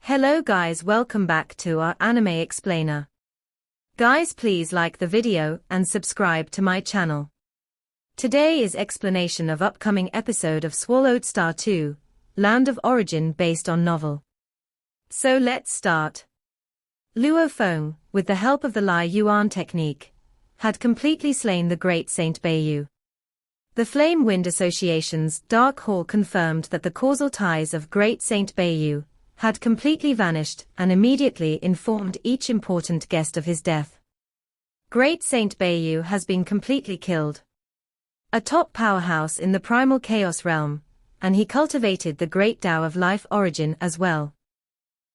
Hello guys, welcome back to our anime explainer. Guys, please like the video and subscribe to my channel. Today is explanation of upcoming episode of Swallowed Star 2, Land of Origin based on novel. So let's start. Luo Feng, with the help of the Lai Yuan technique, had completely slain the great Saint Beiyu. The Flame Wind Association's Dark Hall confirmed that the causal ties of Great Saint Beiyu had completely vanished and immediately informed each important guest of his death. Great Saint Beiyu has been completely killed. A top powerhouse in the primal chaos realm, and he cultivated the great Tao of life origin as well.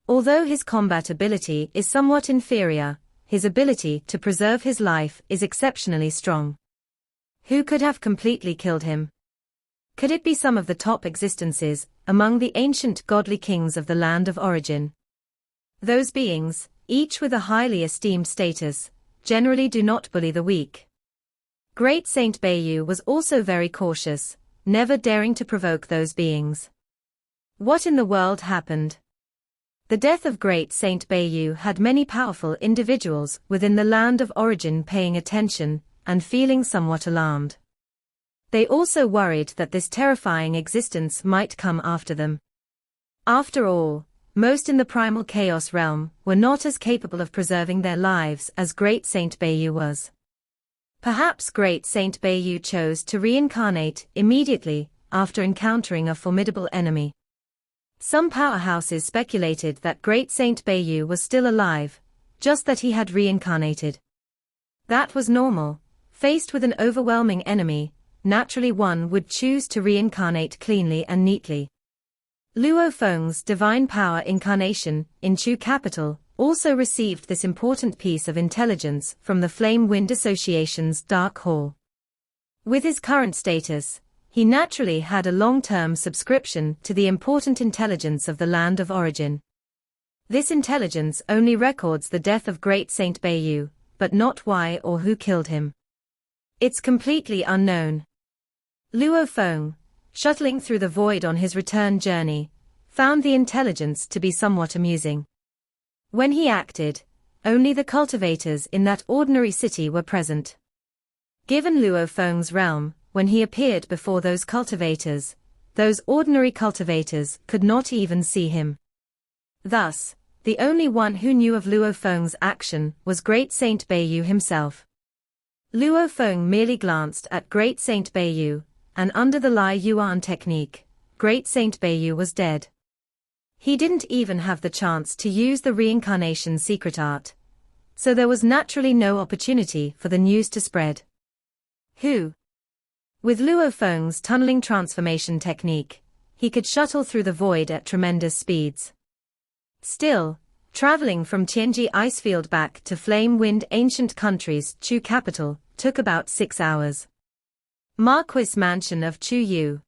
Although his combat ability is somewhat inferior, his ability to preserve his life is exceptionally strong. Who could have completely killed him? Could it be some of the top existences among the ancient godly kings of the land of origin? Those beings, each with a highly esteemed status, generally do not bully the weak. Great Saint Beiyu was also very cautious, never daring to provoke those beings. What in the world happened? The death of Great Saint Beiyu had many powerful individuals within the land of origin paying attention and feeling somewhat alarmed. They also worried that this terrifying existence might come after them. After all, most in the primal chaos realm were not as capable of preserving their lives as Great Saint Beiyu was. Perhaps Great Saint Beiyu chose to reincarnate immediately after encountering a formidable enemy. Some powerhouses speculated that Great Saint Beiyu was still alive, just that he had reincarnated. That was normal. Faced with an overwhelming enemy, naturally one would choose to reincarnate cleanly and neatly. Luo Feng's divine power incarnation, in Chu capital, also received this important piece of intelligence from the Flame Wind Association's Dark Hall. With his current status, he naturally had a long-term subscription to the important intelligence of the land of origin. This intelligence only records the death of Great Saint Beiyu, but not why or who killed him. It's completely unknown. Luo Feng, shuttling through the void on his return journey, found the intelligence to be somewhat amusing. When he acted, only the cultivators in that ordinary city were present. Given Luo Feng's realm, when he appeared before those cultivators, those ordinary cultivators could not even see him. Thus, the only one who knew of Luo Feng's action was Great Saint Beiyu himself. Luo Feng merely glanced at Great Saint Beiyu, and under the Lai Yuan technique, Great Saint Beiyu was dead. He didn't even have the chance to use the reincarnation secret art, so there was naturally no opportunity for the news to spread. Who? With Luo Feng's tunneling transformation technique, he could shuttle through the void at tremendous speeds. Still, traveling from Tianji Icefield back to Flame Wind Ancient Country's Chu capital took about 6 hours. Marquis Mansion of Chu Yu.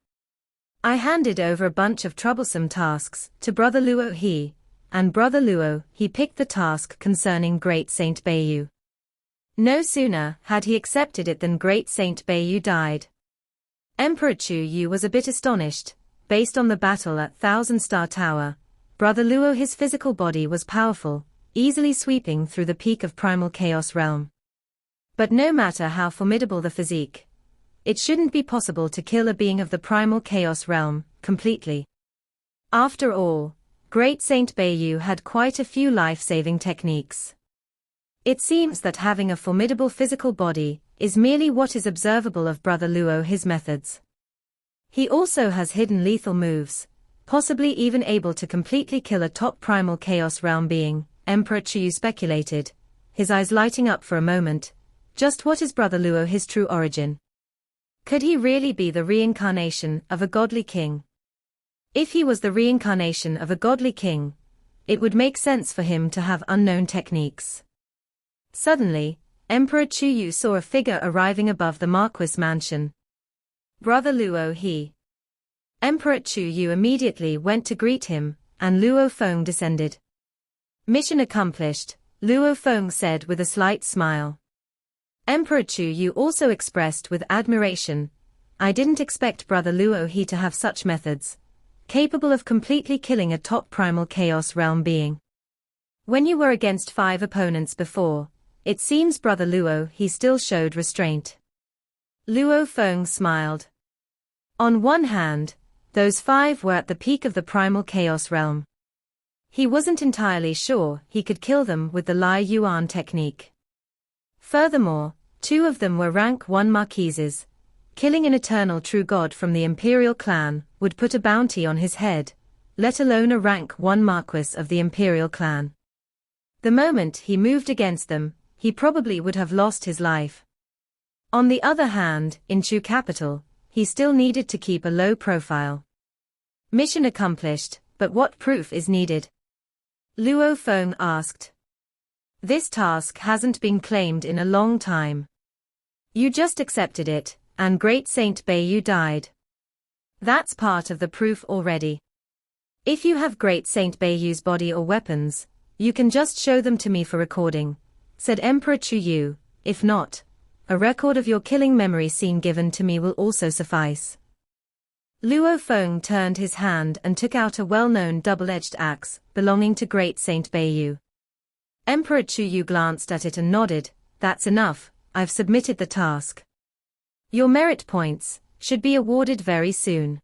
I handed over a bunch of troublesome tasks to Brother Luo He, and Brother Luo He picked the task concerning Great Saint Beiyu. No sooner had he accepted it than Great Saint Beiyu died. Emperor Chu Yu was a bit astonished. Based on the battle at Thousand Star Tower, Brother Luo He's physical body was powerful, easily sweeping through the peak of primal chaos realm. But no matter how formidable the physique, it shouldn't be possible to kill a being of the primal chaos realm completely. After all, Great Saint Beiyu had quite a few life-saving techniques. It seems that having a formidable physical body is merely what is observable of Brother Luo He's methods. He also has hidden lethal moves, possibly even able to completely kill a top primal chaos realm being, Emperor Chu Yu speculated, his eyes lighting up for a moment. Just what is Brother Luo He's true origin? Could he really be the reincarnation of a godly king? If he was the reincarnation of a godly king, it would make sense for him to have unknown techniques. Suddenly, Emperor Chu Yu saw a figure arriving above the Marquis Mansion. Brother Luo He. Emperor Chu Yu immediately went to greet him, and Luo Feng descended. Mission accomplished, Luo Feng said with a slight smile. Emperor Chu Yu also expressed with admiration, I didn't expect Brother Luo He to have such methods. capable of completely killing a top primal chaos realm being. When you were against 5 opponents before, it seems Brother Luo he still showed restraint. Luo Feng smiled. On one hand, those 5 were at the peak of the primal chaos realm. He wasn't entirely sure he could kill them with the Lai Yuan technique. Furthermore, 2 of them were rank 1 marquises. Killing an eternal true god from the imperial clan would put a bounty on his head, let alone a rank 1 marquis of the imperial clan. The moment he moved against them, he probably would have lost his life. On the other hand, in Chu capital, he still needed to keep a low profile. Mission accomplished, but what proof is needed? Luo Feng asked. This task hasn't been claimed in a long time. You just accepted it, and Great Saint Beiyu died. That's part of the proof already. If you have Great Saint Beiyu's body or weapons, you can just show them to me for recording, said Emperor Chu Yu. If not, a record of your killing memory scene given to me will also suffice. Luo Feng turned his hand and took out a well-known double-edged axe belonging to Great Saint Beiyu. Emperor Chu Yu glanced at it and nodded. That's enough, I've submitted the task. Your merit points should be awarded very soon.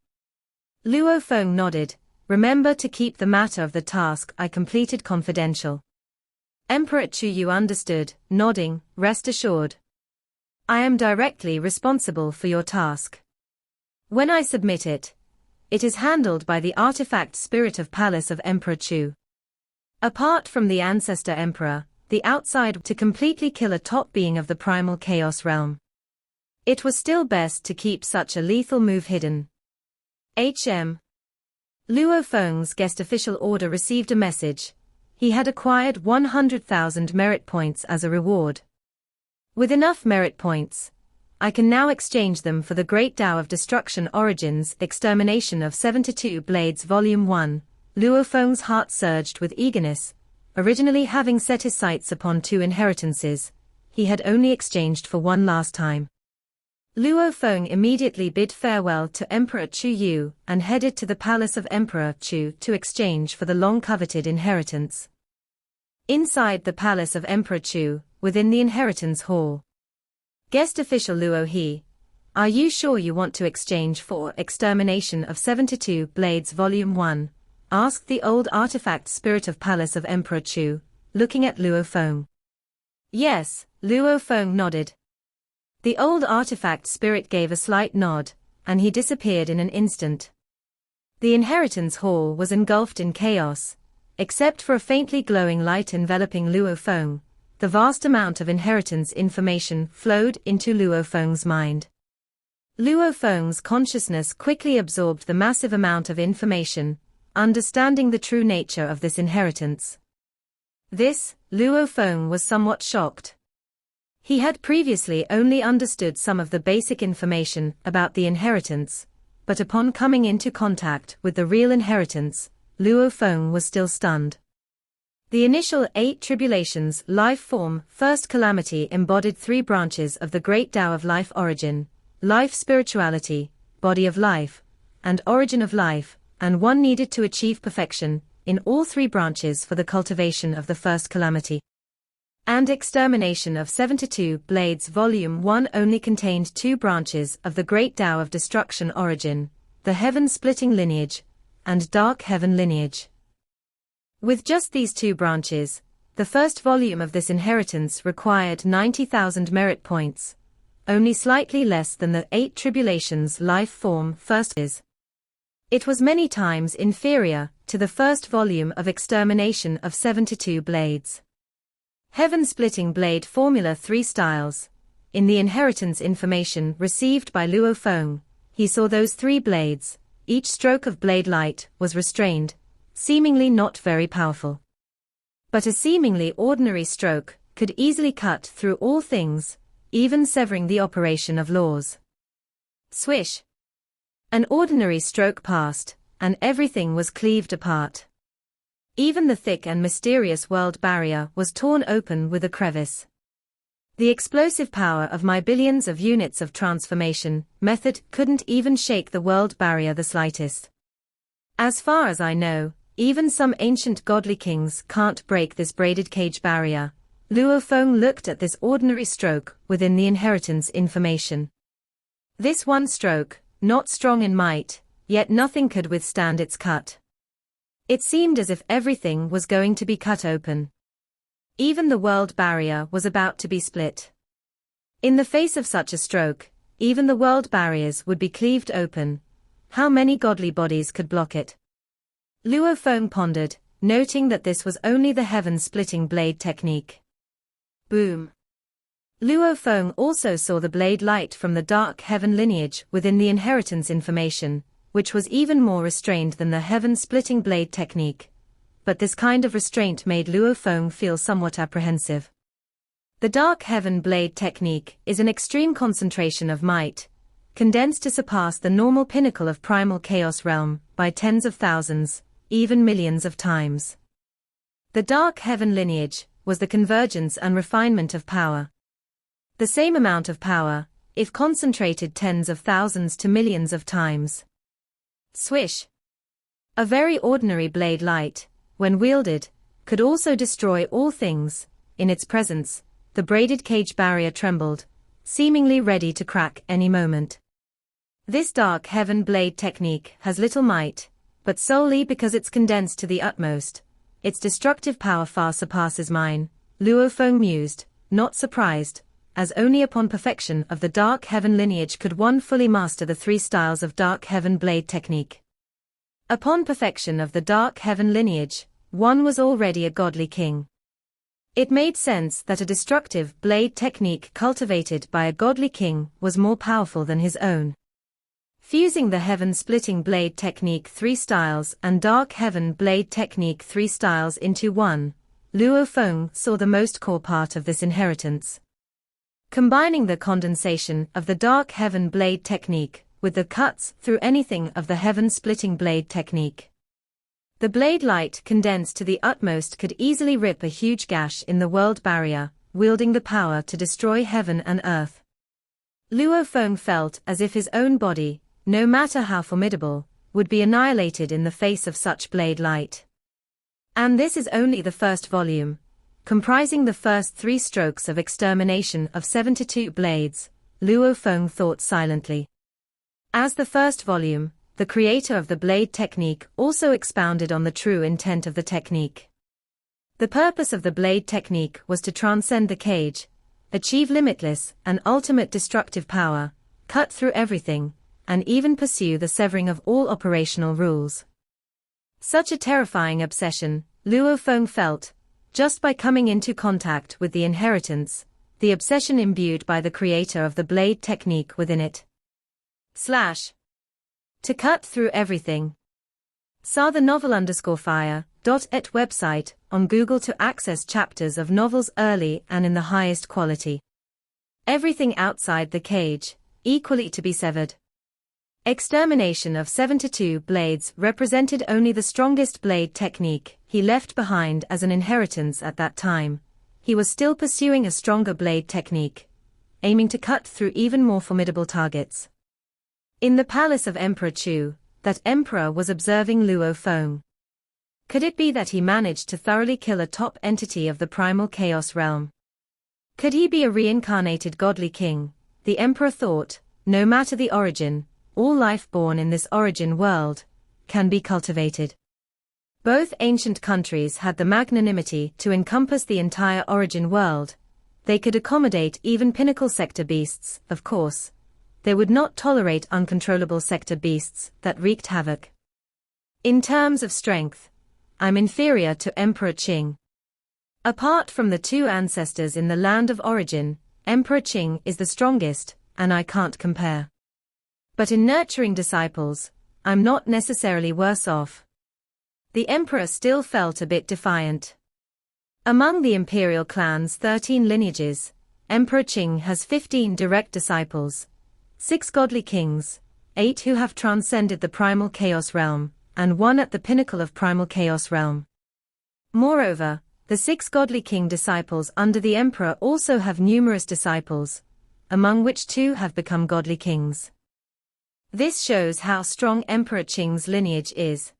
Luo Feng nodded. Remember to keep the matter of the task I completed confidential. Emperor Chu Yu understood, nodding. Rest assured. I am directly responsible for your task. When I submit it, it is handled by the artifact spirit of Palace of Emperor Chu. Apart from the ancestor emperor, the outside to completely kill a top being of the primal chaos realm. It was still best to keep such a lethal move hidden. HM. Luo Feng's guest official order received a message. He had acquired 100,000 merit points as a reward. With enough merit points, I can now exchange them for the Great Tao of Destruction Origins Extermination of 72 Blades Volume 1. Luo Feng's heart surged with eagerness. Originally having set his sights upon 2 inheritances, he had only exchanged for 1 last time. Luo Feng immediately bid farewell to Emperor Chu Yu and headed to the palace of Emperor Chu to exchange for the long-coveted inheritance. Inside the palace of Emperor Chu, within the inheritance hall. Guest official Luo He, are you sure you want to exchange for Extermination of 72 Blades Volume 1? Asked the old artifact spirit of Palace of Emperor Chu, looking at Luo Feng. Yes, Luo Feng nodded. The old artifact spirit gave a slight nod, and he disappeared in an instant. The inheritance hall was engulfed in chaos, except for a faintly glowing light enveloping Luo Feng. The vast amount of inheritance information flowed into Luo Feng's mind. Luo Feng's consciousness quickly absorbed the massive amount of information, understanding the true nature of this inheritance. Luo Feng was somewhat shocked. He had previously only understood some of the basic information about the inheritance, but upon coming into contact with the real inheritance, Luo Feng was still stunned. The initial 8 tribulations life form first calamity embodied 3 branches of the Great Tao of Life: origin, life spirituality, body of life, and origin of life, and one needed to achieve perfection in all 3 branches for the cultivation of the first calamity. And Extermination of 72 Blades Volume 1 only contained 2 branches of the Great Tao of Destruction: origin, the Heaven-splitting lineage, and Dark Heaven lineage. With just these 2 branches, the first volume of this inheritance required 90,000 merit points, only slightly less than the 8 tribulations life form first is. It was many times inferior to the first volume of Extermination of 72 Blades. Heaven-splitting blade formula 3 styles. In the inheritance information received by Luo Feng, he saw those 3 blades. Each stroke of blade light was restrained, seemingly not very powerful. But a seemingly ordinary stroke could easily cut through all things, even severing the operation of laws. Swish! An ordinary stroke passed, and everything was cleaved apart. Even the thick and mysterious world barrier was torn open with a crevice. The explosive power of my billions of units of transformation method couldn't even shake the world barrier the slightest. As far as I know, even some ancient godly kings can't break this braided cage barrier. Luo Feng looked at this ordinary stroke within the inheritance information. This one stroke, not strong in might, yet nothing could withstand its cut. It seemed as if everything was going to be cut open. Even the world barrier was about to be split. In the face of such a stroke, even the world barriers would be cleaved open. How many godly bodies could block it? Luo Feng pondered, noting that this was only the heaven-splitting blade technique. Boom. Luo Feng also saw the blade light from the dark heaven lineage within the inheritance information, which was even more restrained than the heaven-splitting blade technique. But this kind of restraint made Luo Feng feel somewhat apprehensive. The dark heaven blade technique is an extreme concentration of might, condensed to surpass the normal pinnacle of primal chaos realm by tens of thousands, even millions of times. The dark heaven lineage was the convergence and refinement of power. The same amount of power, if concentrated tens of thousands to millions of times. Swish. A very ordinary blade light, when wielded, could also destroy all things. In its presence, the braided cage barrier trembled, seemingly ready to crack any moment. This dark heaven blade technique has little might, but solely because it's condensed to the utmost. Its destructive power far surpasses mine, Luo Feng mused, not surprised, as only upon perfection of the dark heaven lineage could one fully master the 3 styles of dark heaven blade technique. Upon perfection of the dark heaven lineage, one was already a godly king. It made sense that a destructive blade technique cultivated by a godly king was more powerful than his own. Fusing the heaven-splitting blade technique 3 styles and dark heaven blade technique 3 styles into one, Luo Feng saw the most core part of this inheritance. Combining the condensation of the dark heaven blade technique with the cuts through anything of the heaven-splitting blade technique. The blade light condensed to the utmost could easily rip a huge gash in the world barrier, wielding the power to destroy heaven and earth. Luo Feng felt as if his own body, no matter how formidable, would be annihilated in the face of such blade light. And this is only the first volume, comprising the first 3 strokes of extermination of 72 blades, Luo Feng thought silently. As the first volume, the creator of the blade technique also expounded on the true intent of the technique. The purpose of the blade technique was to transcend the cage, achieve limitless and ultimate destructive power, cut through everything, and even pursue the severing of all operational rules. Such a terrifying obsession, Luo Feng felt, just by coming into contact with the inheritance, the obsession imbued by the creator of the blade technique within it. To cut through everything. Saw the novel_fire.et website on Google to access chapters of novels early and in the highest quality. Everything outside the cage, equally to be severed. Extermination of 72 blades represented only the strongest blade technique he left behind as an inheritance at that time. He was still pursuing a stronger blade technique, aiming to cut through even more formidable targets. In the palace of Emperor Chu, that emperor was observing Luo Feng. Could it be that he managed to thoroughly kill a top entity of the primal chaos realm? Could he be a reincarnated godly king? The emperor thought, no matter the origin, all life born in this origin world can be cultivated. Both ancient countries had the magnanimity to encompass the entire origin world. They could accommodate even pinnacle sector beasts, of course. They would not tolerate uncontrollable sector beasts that wreaked havoc. In terms of strength, I'm inferior to Emperor Qing. Apart from the 2 ancestors in the land of origin, Emperor Qing is the strongest, and I can't compare. But in nurturing disciples, I'm not necessarily worse off. The emperor still felt a bit defiant. Among the imperial clan's 13 lineages, Emperor Qing has 15 direct disciples, 6 godly kings, 8 who have transcended the primal chaos realm, and 1 at the pinnacle of primal chaos realm. Moreover, the 6 godly king disciples under the emperor also have numerous disciples, among which 2 have become godly kings. This shows how strong Emperor Qing's lineage is.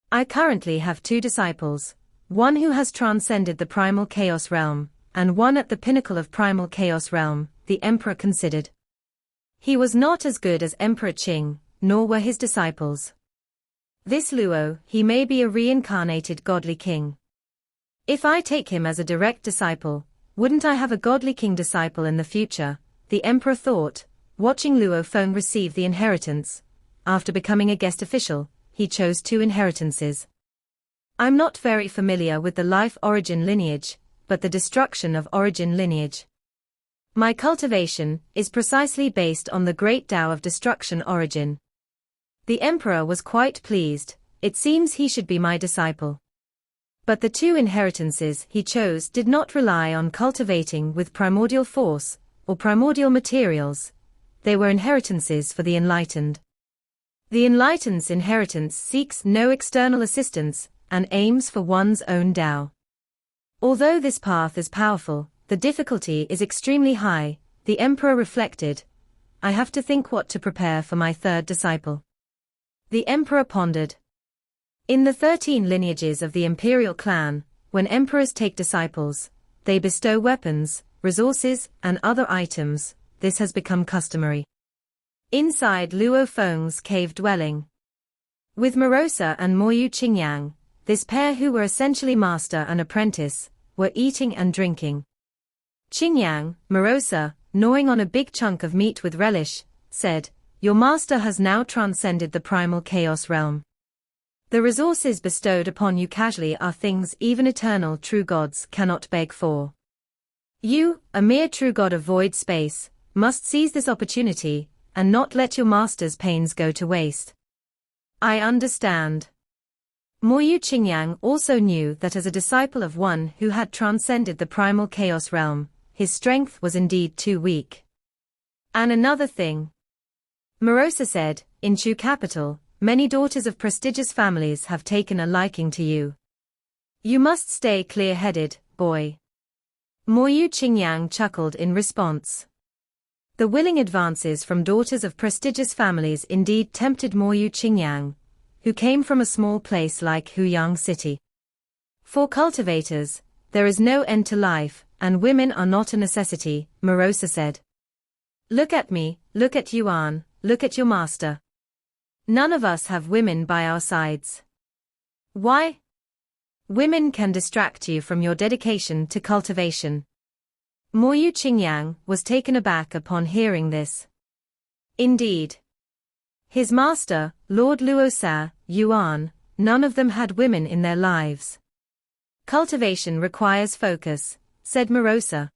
I currently have two disciples, one who has transcended the primal chaos realm, and one at the pinnacle of primal chaos realm, the emperor considered. He was not as good as Emperor Qing, nor were his disciples. This Luo, he may be a reincarnated godly king. If I take him as a direct disciple, wouldn't I have a godly king disciple in the future? The emperor thought, watching Luo Feng receive the inheritance. After becoming a guest official, he chose two inheritances. I'm not very familiar with the life origin lineage, but the destruction of origin lineage. My cultivation is precisely based on the great Tao of destruction origin. The emperor was quite pleased. It seems he should be my disciple. But the two inheritances he chose did not rely on cultivating with primordial force or primordial materials. They were inheritances for the enlightened. The enlightened's inheritance seeks no external assistance and aims for one's own Tao. Although this path is powerful, the difficulty is extremely high. The emperor reflected. I have to think what to prepare for my third disciple. The emperor pondered. In the 13 lineages of the imperial clan, when emperors take disciples, they bestow weapons, resources, and other items. This has become customary. Inside Luo Feng's cave dwelling, with Morosa and Moyu Qingyang, this pair who were essentially master and apprentice, were eating and drinking. Qingyang, Morosa, gnawing on a big chunk of meat with relish, said, "Your master has now transcended the primal chaos realm. The resources bestowed upon you casually are things even eternal true gods cannot beg for. You, a mere true god of void space, must seize this opportunity, and not let your master's pains go to waste." I understand. Moyu Qingyang also knew that as a disciple of one who had transcended the primal chaos realm, his strength was indeed too weak. And another thing. Morosa said, in Chu capital, many daughters of prestigious families have taken a liking to you. You must stay clear-headed, boy. Moyu Qingyang chuckled in response. The willing advances from daughters of prestigious families indeed tempted Moyu Qingyang, who came from a small place like Huyang City. For cultivators, there is no end to life, and women are not a necessity, Morosa said. Look at me, look at Yuan, look at your master. None of us have women by our sides. Why? Women can distract you from your dedication to cultivation. Moyu Qingyang was taken aback upon hearing this. Indeed. His master, Lord Luosa, Yuan, none of them had women in their lives. Cultivation requires focus, said Morosa.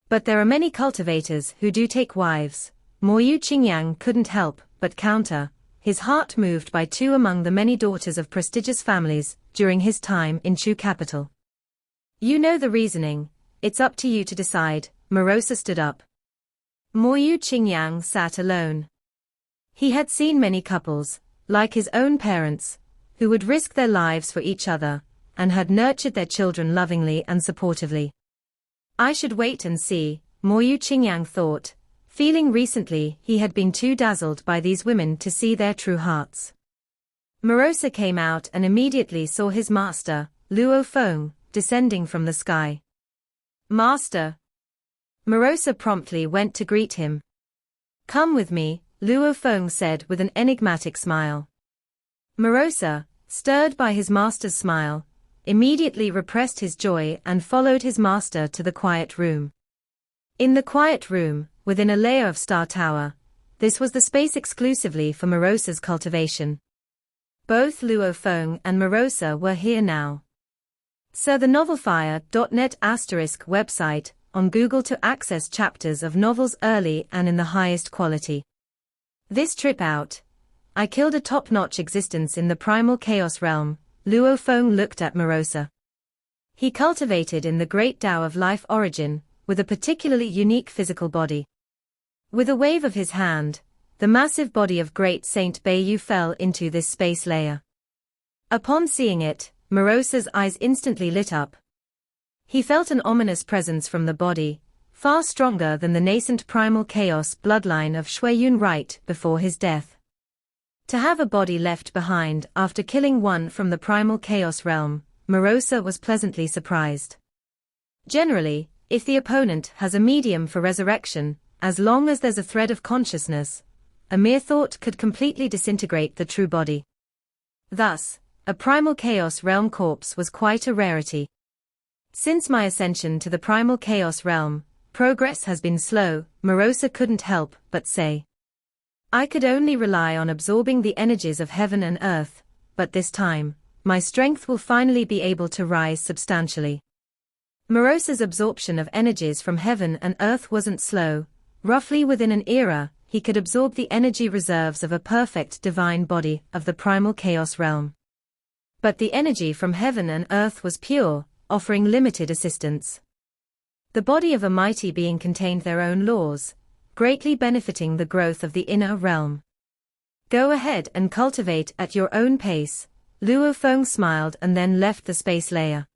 But there are many cultivators who do take wives. Moyu Qingyang couldn't help but counter, his heart moved by two among the many daughters of prestigious families during his time in Chu capital. You know the reasoning, it's up to you to decide. Morosa stood up. Moyu Qingyang sat alone. He had seen many couples, like his own parents, who would risk their lives for each other, and had nurtured their children lovingly and supportively. I should wait and see, Moyu Qingyang thought, feeling recently he had been too dazzled by these women to see their true hearts. Morosa came out and immediately saw his master, Luo Feng, descending from the sky. Master. Morosa promptly went to greet him. Come with me, Luo Feng said with an enigmatic smile. Morosa, stirred by his master's smile, immediately repressed his joy and followed his master to the quiet room. In the quiet room, within a layer of star tower, this was the space exclusively for Morosa's cultivation. Both Luo Feng and Morosa were here now. Sir the novelfire.net * website, on Google to access chapters of novels early and in the highest quality. This trip out, I killed a top-notch existence in the primal chaos realm. Luo Feng looked at Morosa. He cultivated in the great Tao of life origin, with a particularly unique physical body. With a wave of his hand, the massive body of great Saint Bayu fell into this space layer. Upon seeing it, Morosa's eyes instantly lit up. He felt an ominous presence from the body, far stronger than the nascent primal chaos bloodline of Shuiyun right before his death. To have a body left behind after killing one from the primal chaos realm, Morosa was pleasantly surprised. Generally, if the opponent has a medium for resurrection, as long as there's a thread of consciousness, a mere thought could completely disintegrate the true body. Thus, a primal chaos realm corpse was quite a rarity. Since my ascension to the primal chaos realm, progress has been slow, Morosa couldn't help but say. I could only rely on absorbing the energies of heaven and earth, but this time, my strength will finally be able to rise substantially. Morosa's absorption of energies from heaven and earth wasn't slow. Roughly within an era, he could absorb the energy reserves of a perfect divine body of the primal chaos realm. But the energy from heaven and earth was pure, offering limited assistance. The body of a mighty being contained their own laws, greatly benefiting the growth of the inner realm. Go ahead and cultivate at your own pace, Luo Feng smiled and then left the space layer.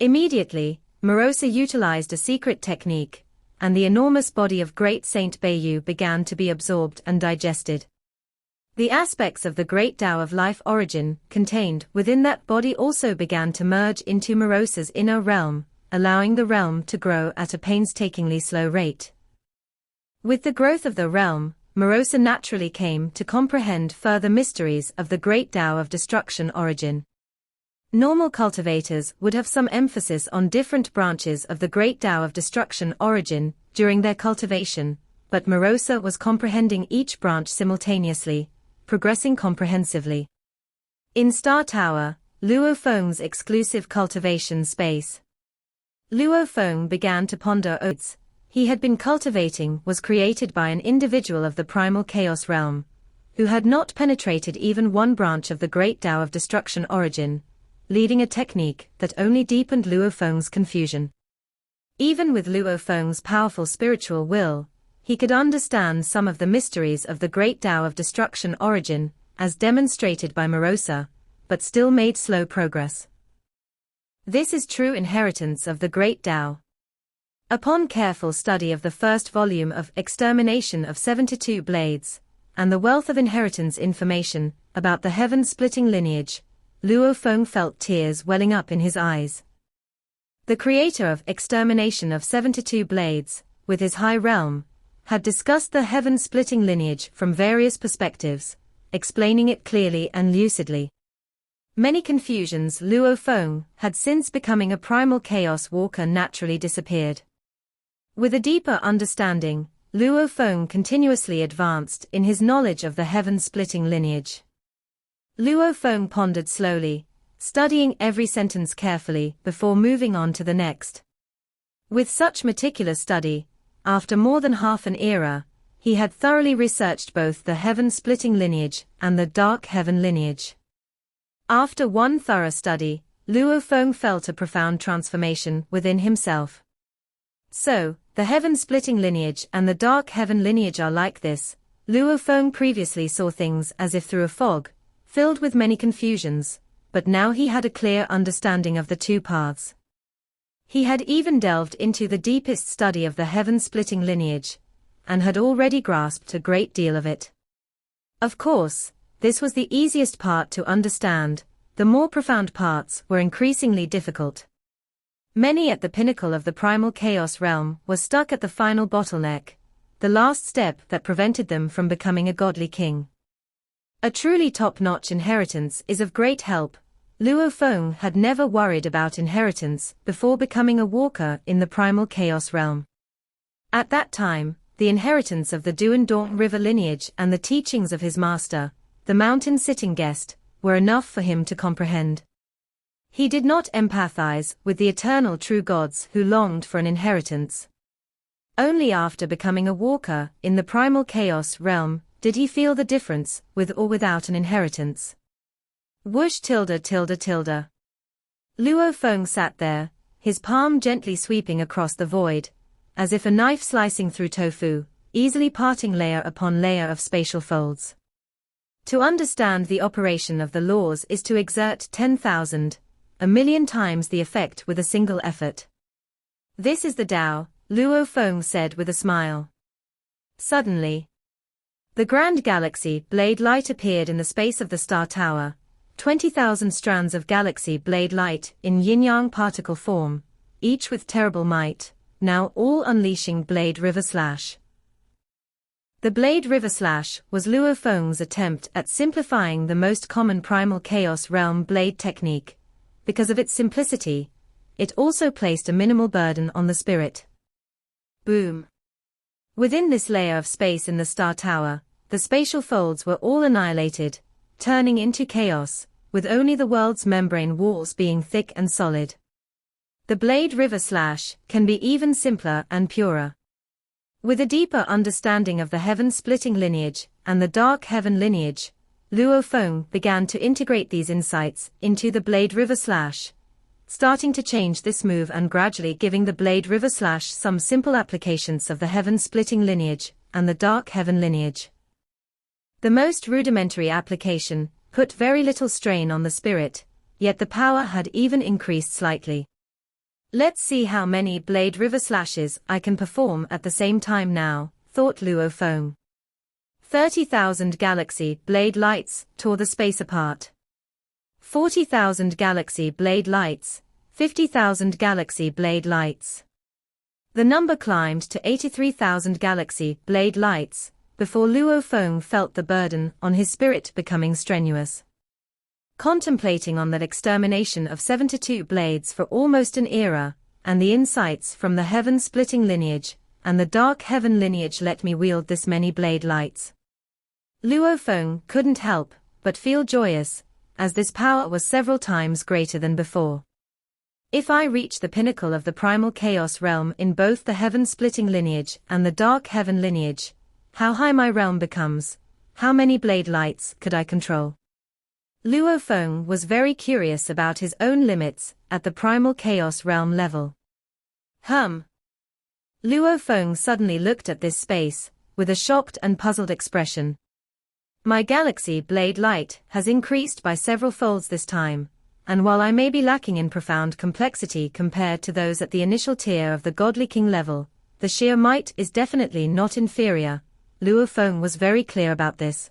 Immediately, Morosa utilized a secret technique, and the enormous body of Great Saint Bayu began to be absorbed and digested. The aspects of the great Tao of life origin contained within that body also began to merge into Morosa's inner realm, allowing the realm to grow at a painstakingly slow rate. With the growth of the realm, Morosa naturally came to comprehend further mysteries of the great Tao of destruction origin. Normal cultivators would have some emphasis on different branches of the great Tao of destruction origin during their cultivation, but Morosa was comprehending each branch simultaneously, progressing comprehensively. In Star Tower, Luo Feng's exclusive cultivation space. Luo Feng began to ponder oats he had been cultivating was created by an individual of the primal chaos realm, who had not penetrated even one branch of the great Tao of destruction origin, leading a technique that only deepened Luo Feng's confusion. Even with Luo Feng's powerful spiritual will, he could understand some of the mysteries of the great Tao of destruction origin, as demonstrated by Morosa, but still made slow progress. This is true inheritance of the great Tao. Upon careful study of the first volume of Extermination of 72 Blades, and the wealth of inheritance information about the heaven-splitting lineage, Luo Feng felt tears welling up in his eyes. The creator of Extermination of 72 Blades, with his high realm, had discussed the heaven-splitting lineage from various perspectives, explaining it clearly and lucidly. Many confusions Luo Feng had since becoming a primal chaos walker naturally disappeared. With a deeper understanding, Luo Feng continuously advanced in his knowledge of the heaven-splitting lineage. Luo Feng pondered slowly, studying every sentence carefully before moving on to the next. With such meticulous study, after more than half an era, he had thoroughly researched both the heaven-splitting lineage and the dark heaven lineage. After one thorough study, Luo Feng felt a profound transformation within himself. So, the heaven-splitting lineage and the dark heaven lineage are like this. Luo Feng previously saw things as if through a fog, filled with many confusions, but now he had a clear understanding of the two paths. He had even delved into the deepest study of the heaven-splitting lineage, and had already grasped a great deal of it. Of course, this was the easiest part to understand. The more profound parts were increasingly difficult. Many at the pinnacle of the primal chaos realm were stuck at the final bottleneck, the last step that prevented them from becoming a godly king. A truly top-notch inheritance is of great help. Luo Feng had never worried about inheritance before becoming a walker in the primal chaos realm. At that time, the inheritance of the Duandong River lineage and the teachings of his master, the mountain-sitting guest, were enough for him to comprehend. He did not empathize with the eternal true gods who longed for an inheritance. Only after becoming a walker in the primal chaos realm did he feel the difference with or without an inheritance. Whoosh tilde tilde tilde. Luo Feng sat there, his palm gently sweeping across the void, as if a knife slicing through tofu, easily parting layer upon layer of spatial folds. To understand the operation of the laws is to exert 10,000, a million times the effect with a single effort. This is the Tao, Luo Feng said with a smile. Suddenly, The grand galaxy blade light appeared in the space of the star tower, 20,000 strands of galaxy blade light in yin-yang particle form, each with terrible might, now all unleashing blade river slash. The blade river slash was Luo Feng's attempt at simplifying the most common primal chaos realm blade technique. Because of its simplicity, it also placed a minimal burden on the spirit. Boom. Within this layer of space in the star tower, the spatial folds were all annihilated, turning into chaos, with only the world's membrane walls being thick and solid. The blade river slash can be even simpler and purer. With a deeper understanding of the heaven-splitting lineage and the dark heaven lineage, Luo Feng began to integrate these insights into the blade river slash, starting to change this move and gradually giving the blade river slash some simple applications of the heaven-splitting lineage and the dark heaven lineage. The most rudimentary application put very little strain on the spirit, yet the power had even increased slightly. Let's see how many blade river slashes I can perform at the same time now, thought Luo Feng. 30,000 galaxy blade lights tore the space apart. 40,000 galaxy blade lights, 50,000 galaxy blade lights. The number climbed to 83,000 galaxy blade lights, before Luo Feng felt the burden on his spirit becoming strenuous. Contemplating on that extermination of 72 blades for almost an era, and the insights from the heaven-splitting lineage, and the dark heaven lineage let me wield this many blade lights. Luo Feng couldn't help but feel joyous, as this power was several times greater than before. If I reach the pinnacle of the primal chaos realm in both the heaven-splitting lineage and the dark heaven lineage, how high my realm becomes, how many blade lights could I control? Luo Feng was very curious about his own limits at the primal chaos realm level. Luo Feng suddenly looked at this space, with a shocked and puzzled expression. My galaxy blade light has increased by several folds this time, and while I may be lacking in profound complexity compared to those at the initial tier of the godly king level, the sheer might is definitely not inferior. Luo Feng was very clear about this.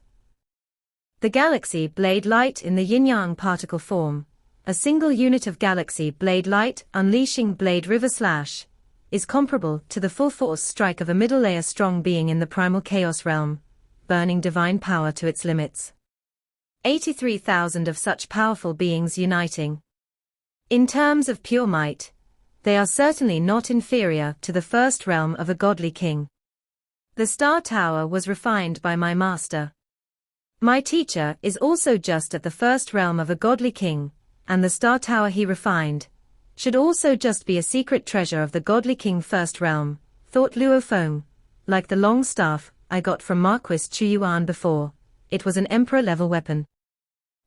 The galaxy blade light in the yin-yang particle form, a single unit of galaxy blade light unleashing blade river slash, is comparable to the full force strike of a middle layer strong being in the primal chaos realm, burning divine power to its limits. 83,000 of such powerful beings uniting. In terms of pure might, they are certainly not inferior to the first realm of a godly king. The star tower was refined by my master. My teacher is also just at the first realm of a godly king, and the star tower he refined should also just be a secret treasure of the godly king first realm, thought Luo Feng, like the long staff I got from Marquis Chu Yuan before. It was an emperor-level weapon.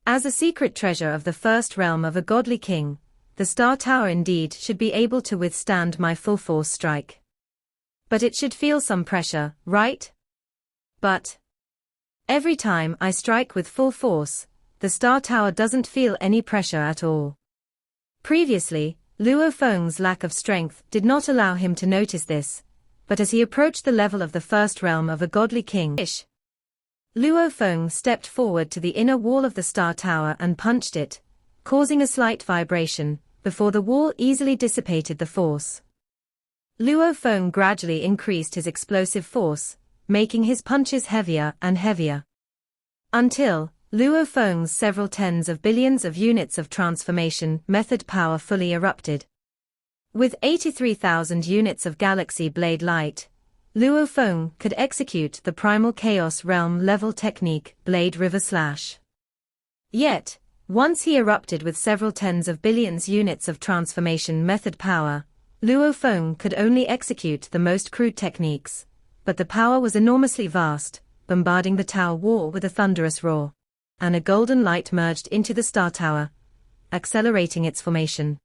As a secret treasure of the first realm of a godly king, the star tower indeed should be able to withstand my full force strike. But it should feel some pressure, right? But every time I strike with full force, the star tower doesn't feel any pressure at all. Previously, Luo Feng's lack of strength did not allow him to notice this, but as he approached the level of the first realm of a godly king, Luo Feng stepped forward to the inner wall of the star tower and punched it, causing a slight vibration, before the wall easily dissipated the force. Luo Feng gradually increased his explosive force, making his punches heavier and heavier. Until, Luo Feng's several tens of billions of units of transformation method power fully erupted. With 83,000 units of galaxy blade light, Luo Feng could execute the primal chaos realm level technique blade river slash. Yet, once he erupted with several tens of billions units of transformation method power, Luo Feng could only execute the most crude techniques, but the power was enormously vast, bombarding the tower wall with a thunderous roar, and a golden light merged into the star tower, accelerating its formation.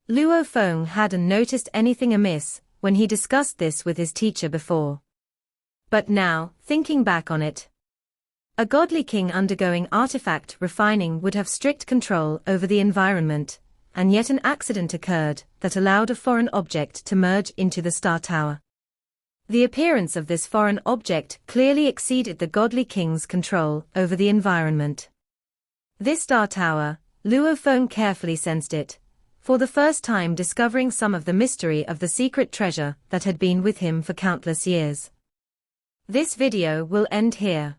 Luo Feng hadn't noticed anything amiss when he discussed this with his teacher before. But now, thinking back on it, a godly king undergoing artifact refining would have strict control over the environment, and yet an accident occurred that allowed a foreign object to merge into the star tower. The appearance of this foreign object clearly exceeded the godly king's control over the environment. This star tower, Luo Feng carefully sensed it, for the first time discovering some of the mystery of the secret treasure that had been with him for countless years. This video will end here.